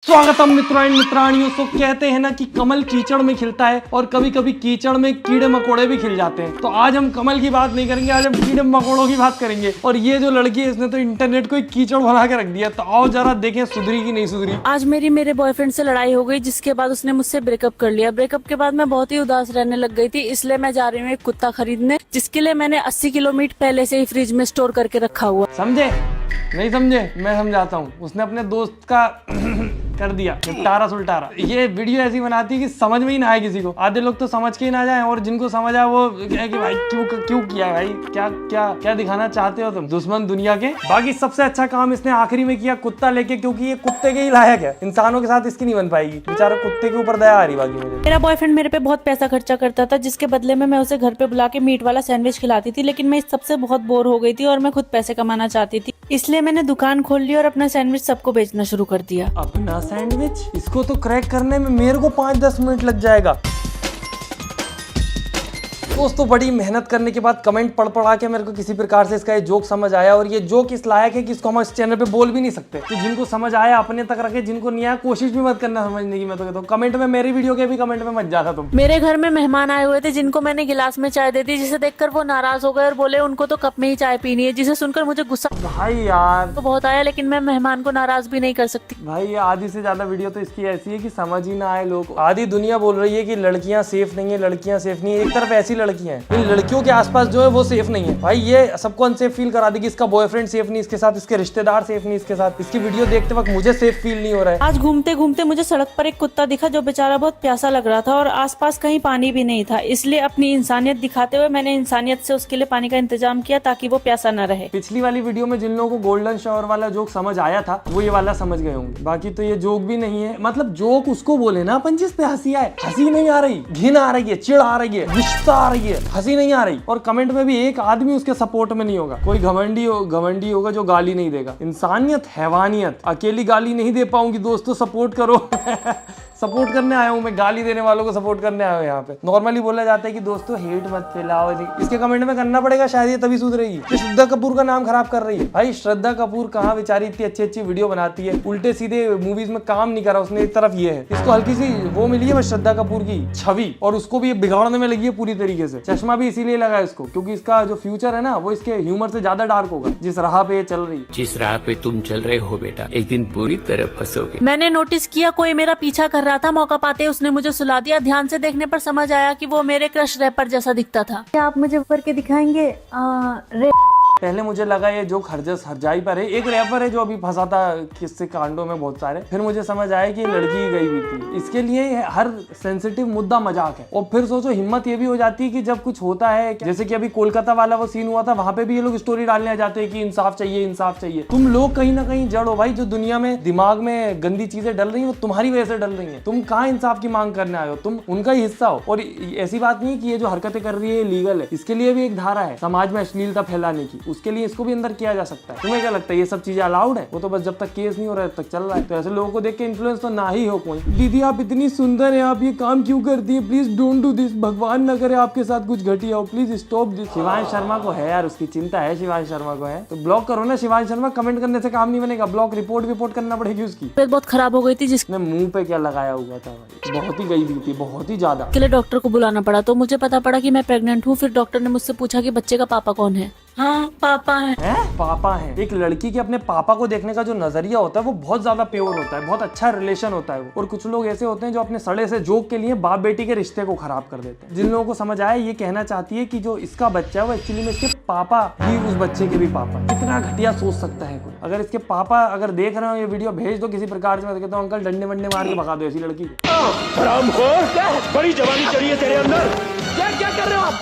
स्वागतम मित्रों एंड मित्राणियों। तो कहते हैं ना कि कमल कीचड़ में खिलता है और कभी कभी कीचड़ में कीड़े मकोड़े भी खिल जाते हैं। तो आज हम कमल की बात नहीं करेंगे, आज हम कीड़े मकोड़ों की बात करेंगे। और ये जो लड़की है इसने तो इंटरनेट को एक कीचड़ बना के रख दिया। तो आओ जरा देखें सुधरी की नहीं सुधरी। आज मेरे बॉयफ्रेंड से लड़ाई हो गई, जिसके बाद उसने मुझसे ब्रेकअप कर लिया। ब्रेकअप के बाद मैं बहुत ही उदास रहने लग गई थी, इसलिए मैं जा रही हूँ एक कुत्ता खरीदने, जिसके लिए मैंने 80 किलो मीट पहले से ही फ्रिज में स्टोर करके रखा हुआ। समझे नहीं समझे? मैं समझाता हूँ। उसने अपने दोस्त का कर दिया निपटारा सुलटारा। ये वीडियो ऐसी बनाती है कि समझ में ही ना आए किसी को। आधे लोग तो समझ के ही ना जाए और जिनको समझ आए वो कहे कि भाई क्यों किया भाई, क्या दिखाना चाहते हो तुम, दुश्मन दुनिया के। बाकी सबसे अच्छा काम इसने आखिरी में किया कुत्ता लेके, क्योंकि ये कुत्ते के ही लायक है। इंसानों के साथ इसकी नहीं बन पाएगी। बेचारा कुत्ते के ऊपर दया आ रही। बाकी मुझे मेरा बॉयफ्रेंड मेरे पे बहुत पैसा खर्चा करता था, जिसके बदले में मैं उसे घर पे बुला के मीट वाला सैंडविच खिलाती थी। लेकिन मैं इस सबसे बहुत बोर हो गई थी और मैं खुद पैसे कमाना चाहती थी, इसलिए मैंने दुकान खोल ली और अपना सैंडविच सबको बेचना शुरू कर दिया। अपना सैंडविच? इसको तो क्रैक करने में मेरे को 5-10 मिनट लग जाएगा। दोस्तों बड़ी मेहनत करने के बाद कमेंट पढ़ के मेरे को किसी प्रकार से इसका ये जोक समझ आया। और ये जोक इस लायक है कि इसको हम इस चैनल पे बोल भी नहीं सकते। तो जिनको समझ आया अपने तक रखे, जिनको नहीं आया कोशिश भी मत करना समझने की। मैं तो कहता हूँ कमेंट में, मेरी वीडियो के भी कमेंट में मत जाता तुम। मेरे घर में मेहमान आए हुए थे, जिनको मैंने गिलास में चाय दे दी, जिसे देखकर वो नाराज हो गए और बोले उनको तो कप में ही चाय पीनी है, जिसे सुनकर मुझे गुस्सा भाई यार तो बहुत आया। लेकिन मैं मेहमान को नाराज भी नहीं कर सकती। भाई ये आधी से ज्यादा वीडियो तो इसकी ऐसी है कि समझ ही ना आए लोग। आधी दुनिया बोल रही है कि लड़कियां सेफ नहीं है, लड़कियां सेफ नहीं है। एक तरफ ऐसी लड़कियां हैं, इन लड़कियों के आसपास जो है वो सेफ नहीं है। भाई ये सबको अनसेफ फील करा दी कि इसका बॉयफ्रेंड सेफ नहीं इसके साथ, इसके रिश्तेदार सेफ नहीं इसके साथ। इसकी वीडियो देखते वक्त मुझे सेफ फील नहीं हो रहा है। आज घूमते घूमते मुझे सड़क पर एक कुत्ता दिखा, जो बेचारा बहुत प्यासा लग रहा था और आसपास कहीं पानी भी नहीं था। इसलिए अपनी इंसानियत दिखाते हुए मैंने इंसानियत से उसके लिए पानी का इंतजाम किया, ताकि वो प्यासा न रहे। पिछली वाली वीडियो में जिन लोगों को गोल्डन शावर वाला जोक समझ आया था वो ये वाला समझ गए होंगे। बाकी तो ये जोक भी नहीं है। मतलब जोक उसको बोले ना अपन जिस पे हंसी आए। हंसी नहीं आ रही, घिन आ रही है, चिढ़ आ रही है, गुस्सा आ रही है, हंसी नहीं आ रही। और कमेंट में भी एक आदमी उसके सपोर्ट में नहीं होगा। कोई घमंडी होगा जो गाली नहीं देगा। इंसानियत, हैवानियत। अकेली गाली नहीं दे पाऊंगी दोस्तों, सपोर्ट करो। सपोर्ट करने आया हूँ मैं, गाली देने वालों को सपोर्ट करने आया हूँ यहाँ पे। नॉर्मली बोला जाता है कि दोस्तों हेट मत फैलाओ। इसके कमेंट में करना पड़ेगा शायद, ये तभी सुधरेगी। ये श्रद्धा कपूर का नाम खराब कर रही है। भाई श्रद्धा कपूर कहाँ बेचारी इतनी अच्छी वीडियो बनाती है, उल्टे सीधे मूवीज में काम नहीं करा उसने। एक तरफ ये है, इसको हल्की सी वो मिली है बस श्रद्धा कपूर की छवि, और उसको भी बिगाड़ने में लगी है पूरी तरीके से। चश्मा भी इसीलिए लगा इसको क्योंकि इसका जो फ्यूचर है ना वो इसके ह्यूमर से ज्यादा डार्क होगा। जिस राह पे चल रही, जिस राह पे तुम चल रहे हो बेटा, एक दिन पूरी तरह फंसोगे। मैंने नोटिस किया कोई मेरा पीछा कर रहा था। मौका पाते उसने मुझे सुला दिया। ध्यान से देखने पर समझ आया कि वो मेरे क्रश रैपर जैसा दिखता था। क्या आप मुझे ऊपर के दिखाएंगे? पहले मुझे लगा ये जो हरजाई पर है, एक रैपर है जो अभी फंसा था किस्से कांडों में बहुत सारे। फिर मुझे समझ आया कि लड़की गई हुई थी। इसके लिए हर सेंसिटिव मुद्दा मजाक है। और फिर सोचो हिम्मत ये भी हो जाती है कि जब कुछ होता है, जैसे कि अभी कोलकाता वाला वो सीन हुआ था, वहां पे भी ये लोग स्टोरी डालने आ जाते हैं कि इंसाफ चाहिए, इंसाफ चाहिए। तुम लोग कहीं ना कहीं जड़ हो भाई। जो दुनिया में दिमाग में गंदी चीजें डल रही है वो तुम्हारी वजह से डल रही है। तुम कहाँ इंसाफ की मांग करने आए हो? तुम उनका ही हिस्सा हो। और ऐसी बात नहीं कि ये जो हरकतें कर रही है लीगल है। इसके लिए भी एक धारा है समाज में अश्लीलता फैलाने की, उसके लिए इसको भी अंदर किया जा सकता है। तुम्हें क्या लगता है ये सब चीजें अलाउड है? वो तो बस जब तक केस नहीं हो रहा है तब तक चल रहा है। तो ऐसे लोगों को देख के इन्फ्लुएंस तो ना ही हो कोई। दीदी आप इतनी सुंदर है, आप ये काम क्यों करती है? Please don't do this. भगवान न करे आपके साथ कुछ घटिया हो, please stop this. Shivansh Sharma को है यार, उसकी चिंता है शिवांश शर्मा को है, तो ब्लॉक करो ना शिवांश शर्मा। कमेंट करने से काम नहीं बनेगा, ब्लॉक रिपोर्ट करना पड़ेगी उसकी। बहुत खराब हो गई थी, जिसने मुंह पे क्या लगाया हुआ था भाई, बहुत ही गई हुई थी, बहुत ही ज्यादा। के लिए डॉक्टर को बुलाना पड़ा। तो मुझे पता पड़ा कि मैं प्रेग्नेंट हूँ। फिर डॉक्टर ने मुझसे पूछा कि बच्चे का पापा कौन है। हाँ पापा है। पापा है। एक लड़की के अपने पापा को देखने का जो नजरिया होता है वो बहुत ज्यादा प्योर होता है, बहुत अच्छा रिलेशन होता है वो। और कुछ लोग ऐसे होते हैं जो अपने सड़े से जोक के लिए बाप बेटी के रिश्ते को खराब कर देते हैं। जिन लोगों को समझ आया ये कहना चाहती है कि जो इसका बच्चा है वो एक्चुअली में इसके पापा ही उस बच्चे के भी पापा। कितना घटिया सोच सकता है कोई। अगर इसके पापा अगर देख रहे हो ये वीडियो, भेज दो किसी प्रकार से। मैं कहता हूँ अंकल डंडे वंडे मार के भगा दो ऐसी लड़की को। बड़ी जवानी चढ़ी है तेरे अंदर। क्या कर रहे हो आप?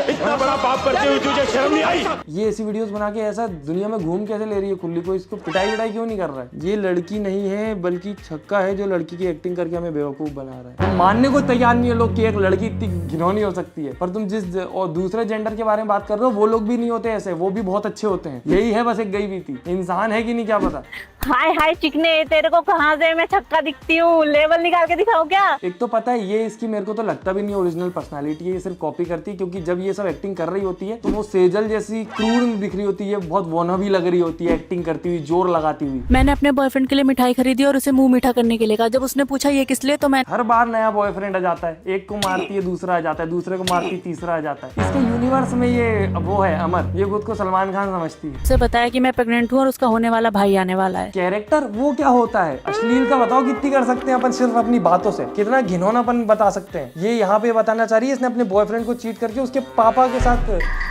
इतना बड़ा पाप करते हुए तुझे शर्म नहीं आई? ये ऐसी वीडियोस बना के ऐसा दुनिया में घूम कैसे ले रही है खुली को? इसको पिटाई विटाई क्यों नहीं कर रहा है? ये लड़की नहीं है बल्कि छक्का है जो लड़की की एक्टिंग करके हमें बेवकूफ बना रहा है। मानने को तैयार नहीं है लोग कि एक लड़की इतनी घिनौनी हो सकती है। पर तुम जिस और दूसरे जेंडर के बारे में बात कर रहे हो वो लोग भी नहीं होते ऐसे, वो भी बहुत अच्छे होते हैं। यही है बस एक गई भी थी। इंसान है कि नहीं क्या पता। हाय हाय चिकने, तेरे को कहाँ से मैं छक्का दिखती हूँ? लेवल निकाल के दिखाओ क्या? एक तो पता है ये इसकी मेरे को तो लगता भी नहीं ओरिजिनल ओरिजिनल पर्सनालिटी है, ये सिर्फ कॉपी करती है, क्योंकि जब ये सब एक्टिंग कर रही होती है तो वो सेजल जैसी क्रूर दिख रही होती है, बहुत वॉनबी लग रही होती है एक्टिंग करती हुई, जोर लगाती हुई। मैंने अपने बॉयफ्रेंड के लिए मिठाई खरीदी और उसे मुंह मीठा करने के लिए कहा। जब उसने पूछा ये किस लिए, तो मैं हर बार नया बॉयफ्रेंड आ जाता है, एक को मारती है दूसरा आ जाता है, दूसरे को मारती है तीसरा आ जाता है। इसके यूनिवर्स में ये वो है अमर, ये खुद को सलमान खान समझती है। उसे बताया कि मैं प्रेग्नेंट हूँ और उसका होने वाला भाई आने वाला है। कैरेक्टर वो क्या होता है, अश्लीलता बताओ कितनी कर सकते हैं अपन सिर्फ अपनी बातों से, कितना घिनौनापन बता सकते हैं। ये यहाँ पे बताना चाह रही है इसने अपने बॉयफ्रेंड को चीट करके उसके पापा के साथ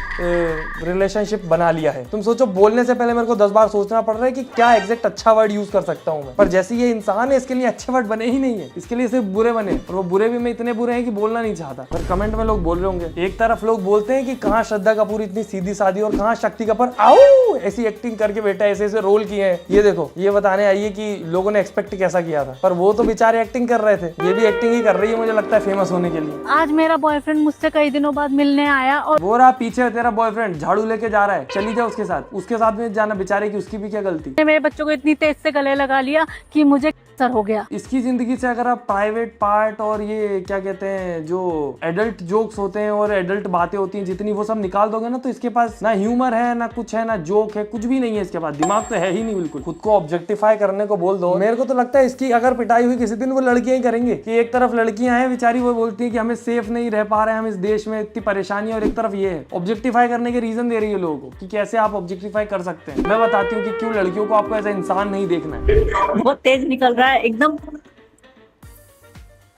रिलेशनशिप बना लिया है। तुम सोचो, बोलने से पहले मेरे को 10 बार सोचना पड़ रहा है कि क्या एग्जैक्ट अच्छा वर्ड यूज कर सकता हूँ मैं, पर जैसे ये इंसान है इसके लिए अच्छे वर्ड बने ही नहीं है, इसके लिए सिर्फ बुरे बने, और वो बुरे भी मैं इतने बुरे हैं कि बोलना नहीं चाहता। पर कमेंट में लोग बोल रहे होंगे, एक तरफ लोग बोलते हैं कि कहाँ श्रद्धा कपूर इतनी सीधी सादी और कहाँ शक्ति कपूर आओ ऐसी एक्टिंग करके बेटा ऐसे ऐसे रोल किए हैं। ये देखो, ये बताने आई है कि लोगों ने एक्सपेक्ट कैसा किया था, पर वो तो बेचारे एक्टिंग कर रहे थे, ये भी एक्टिंग ही कर रही है मुझे लगता है फेमस होने के लिए। आज मेरा बॉयफ्रेंड मुझसे कई दिनों बाद मिलने आया और वो रहा पीछे तेरा बॉयफ्रेंड झाड़ू लेके जा रहा है, चली जा उसके साथ में जाना, बेचारे की उसकी भी क्या गलती। मेरे बच्चों को इतनी तेज से गले लगा लिया कि मुझे कैंसर हो गया। इसकी जिंदगी से अगर आप प्राइवेट पार्ट और ये क्या कहते हैं जो एडल्ट जोक्स होते हैं और एडल्ट बातें होती हैं जितनी, वो सब निकाल दोगे ना, तो इसके पास ना ह्यूमर है, ना कुछ है, ना जोक है, कुछ भी नहीं है इसके पास, दिमाग तो है ही नहीं बिल्कुल। खुद को ऑब्जेक्टिफाई करने को बोल दो। मेरे को तो लगता है इसकी अगर पिटाई हुई किसी दिन वो लड़कियां ही करेंगे, कि एक तरफ लड़कियां हैं बेचारी, वो बोलती है कि हमें सेफ नहीं रह पा रहे हैं हम इस देश में, इतनी परेशानी, और एक तरफ ये है ऑब्जेक्टिफाई करने के रीजन दे रही है लोगों को कि कैसे आप ऑब्जेक्टिफाई कर सकते हैं। मैं बताती हूँ कि क्यों लड़कियों को आपको ऐसा इंसान नहीं देखना है। बहुत तेज निकल रहा है एकदम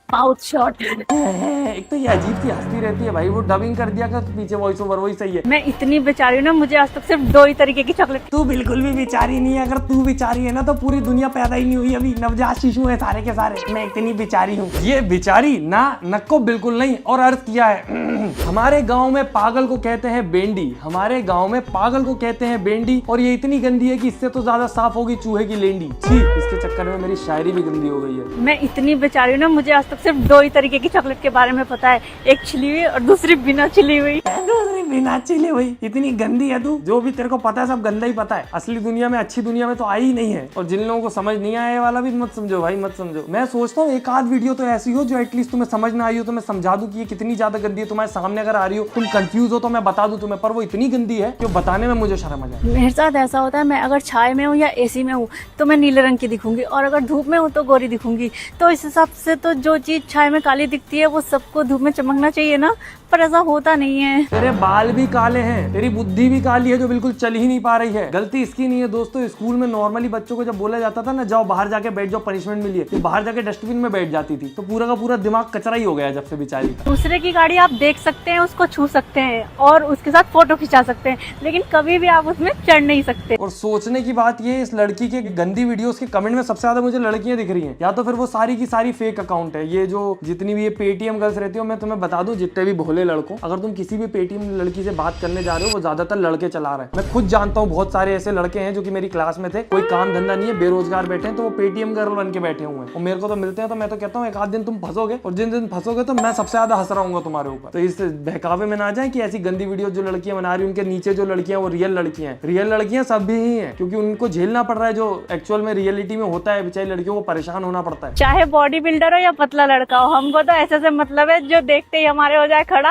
माउथ शॉट। एक तो ये अजीब सी हंसती रहती है भाई, वो डबिंग कर दिया कर पीछे वॉइस ओवर, वही सही है। मैं इतनी बेचारी हूँ ना, मुझे आज तक सिर्फ 2 ही तरीके की चॉकलेट। तू बिल्कुल भी बेचारी नहीं है, अगर तू बेचारी है ना तो पूरी दुनिया पैदा ही नहीं हुई, अभी नवजात शिशु है सारे के सारे। मैं इतनी बेचारी हूँ, ये बेचारी ना नको बिल्कुल नहीं। और अर्थ किया है हमारे गाँव में पागल को कहते हैं बेंडी, हमारे गाँव में पागल को कहते हैं बेंडी, और ये इतनी गंदी है कि इससे तो ज्यादा साफ होगी चूहे की लेंडी। छी, इसके चक्कर में मेरी शायरी भी गंदी हो गई है। मैं इतनी बेचारी हूँ ना, मुझे आज तक सिर्फ 2 ही तरीके की चॉकलेट के बारे में पता है, एक छिली हुई और दूसरी बिना छिली हुई। दूसरी बिना छिली हुई। इतनी गंदी है तू, जो भी तेरे को पता है सब गंदा ही पता है। असली दुनिया में, अच्छी दुनिया में तो आई ही नहीं है, और जिन लोगों को समझ नहीं आया वाला भी मत समझो भाई, मत समझो। मैं सोचता हूँ एक आध वीडियो तो ऐसी हो जो एटलीस्ट तुम्हें समझ ना आई हो, तो मैं समझा दूं कि ये कितनी ज्यादा गंदी है। तुम्हारे सामने अगर आ रही हो, तुम कंफ्यूज हो तो मैं बता दूं तुम्हें, पर वो इतनी गंदी है कि बताने में मुझे शर्म आ जाए। मेरे साथ ऐसा होता है, मैं अगर छाए में हूँ या एसी में हूँ तो मैं नीले रंग की दिखूंगी, और अगर धूप में हूँ तो गोरी दिखूंगी। तो इस हिसाब से तो जो चीज छाए में काली दिखती है वो सबको धूप में चमकना चाहिए ना, पर ऐसा होता नहीं है। तेरे बाल भी काले हैं, तेरी बुद्धि भी काली है जो बिल्कुल चल ही नहीं पा रही है। गलती इसकी नहीं है दोस्तों। स्कूल में नॉर्मली बच्चों को जब बोला जाता था ना, जाओ बाहर जाके बैठ जाओ, पनिशमेंट मिली है, तो बाहर जाके डस्टबिन में बैठ जाती थी, तो पूरा का पूरा दिमाग कचरा ही हो गया जब से बेचारी का। दूसरे की गाड़ी आप देख सकते हैं, उसको छू सकते हैं और उसके साथ फोटो खिंचा सकते हैं, लेकिन कभी भी आप उसमें चढ़ नहीं सकते। और सोचने की बात ये, इस लड़की के गंदी वीडियोस के कमेंट में सबसे ज्यादा मुझे लड़कियां दिख रही हैं, या तो फिर वो सारी की सारी फेक अकाउंट है। ये जो जितनी भी ये पेटीएम गर्ल्स रहती हो, मैं तुम्हें बता दूं, जितने भी भोले लड़कों, अगर तुम किसी भी पेटीएम लड़की से बात करने जा रहे हो, वो ज्यादातर लड़के चला रहे हैं। मैं खुद जानता हूँ बहुत सारे ऐसे लड़के हैं जो कि मेरी क्लास में थे, कोई काम धंधा नहीं है, बेरोजगार बैठे हैं, तो वो पेटीएम गर्ल बन के बैठे हुए हैं, और मेरे को तो मिलते हैं। तो मैं तो कहता हूँ एक आध दिन तुम फंसोगे, और जिन दिन फंसोगे तो मैं सबसे ज्यादा हंस रहा हूँ तुम्हारे ऊपर। तो इस बहकावे में ना जाए कि ऐसी गंदी वीडियो जो लड़कियां बना रही, उनके नीचे जो लड़कियां वो रियल लड़कियां हैं। रियल लड़कियां सब भी ही हैं, क्योंकि उनको झेलना पड़ रहा है जो एक्चुअल में रियलिटी में होता है। बेचारी लड़कियों को परेशान होना पड़ता है, चाहे बॉडी बिल्डर हो या पतला लड़का हो। हमको तो ऐसे से मतलब है जो देखते ही हमारे हो जाए खड़ा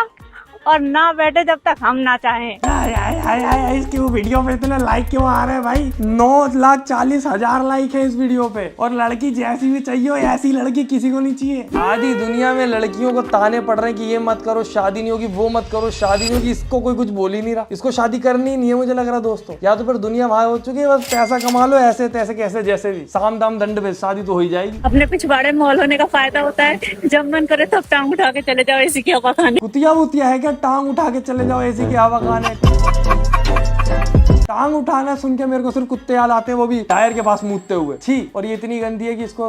और ना बैठे जब तक हम ना चाहें। इसकी वो वीडियो पे इतने लाइक क्यों आ रहे हैं भाई? 9,40,000 लाइक है इस वीडियो पे, और लड़की जैसी भी चाहिए हो ऐसी लड़की किसी को नहीं चाहिए। आधी दुनिया में लड़कियों को ताने पड़ रहे हैं कि ये मत करो, शादी नहीं होगी, वो मत करो, शादी नहीं होगी। इसको कोई कुछ बोल ही नहीं रहा, इसको शादी करनी ही नहीं है मुझे लग रहा दोस्तों। या तो फिर दुनिया भाई हो चुकी है, बस पैसा कमा लो ऐसे तैसे कैसे जैसे भी, साम दाम दंड पे शादी तो हो ही जाएगी। अपने पिछवाड़े मॉल होने का फायदा होता है, जब मन करे तब टांग उठा के चले जाओ एसी की हवा खाने। कुतिया वुतिया है क्या, टांग उठा के चले जाओ एसी की हवा खाने? टांग उठाना सुन के मेरे को सिर्फ कुत्ते याद आते हैं, वो भी टायर के पास मूतते हुए। छी, और ये इतनी गंदी है कि इसको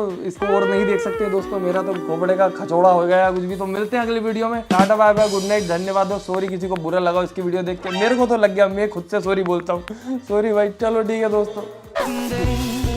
और नहीं देख सकते दोस्तों। मेरा तो खोपड़े का खचौड़ा हो गया कुछ भी। तो मिलते हैं अगली वीडियो में। Tata bye bye, good night, धन्यवाद। सॉरी किसी को बुरा लगा इसकी वीडियो देख के, मेरे को तो लग गया, मैं खुद से सॉरी बोलता हूँ। सॉरी भाई, चलो ठीक है दोस्तों।